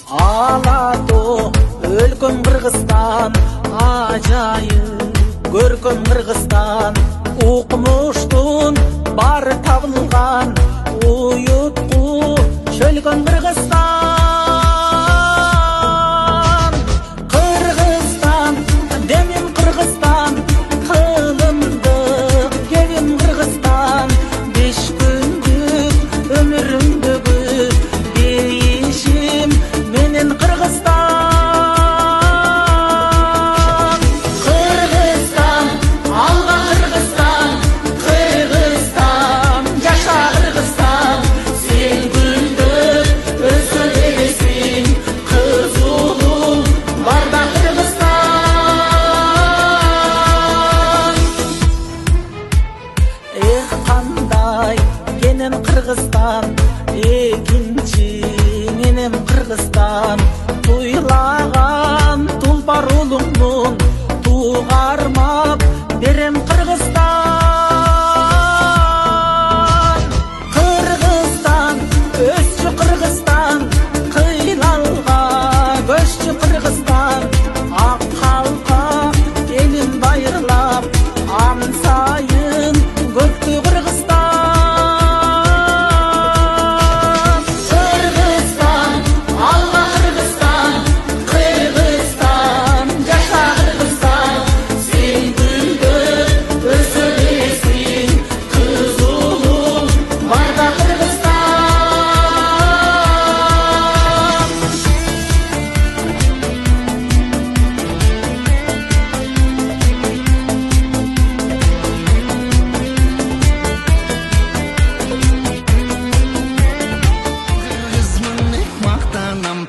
Алату өлкөм Кыргызстан, ажайып көркөм Кыргызстан. Укмуштун бары табылган, уютку чөлгөн Кыргызстан. Кыргызстан, демим Кыргызстан, кылымдык кебим Кыргызстан. 5 күндүк өмүрүмдөгү дейишим менен Кыргызстан. Кыргызстан, алга Кыргызстан, Кыргызстан, жаша Кыргызстан. Сен гүлдөп өсө бересиң, кыз улуң барда Кыргызстан. Эх, кандай кенен Кыргызстан, экинчи менен Кыргызстан. Туйлаган тулпар улуңмун, тугармап берем Кыргызстан. Кыргызстан, өсчү Кыргызстан, кыйлалга көччү Кыргызстан. Ак калка элин байырлап, ан сайын көктү Кыргызстан. Кыргызстан, алга Кыргызстан, Кыргызстан, жаша Кыргызстан. Сен гүлдөп өсө бересиң, кыз улуң барда Кыргызстан. Kızmın maqtanam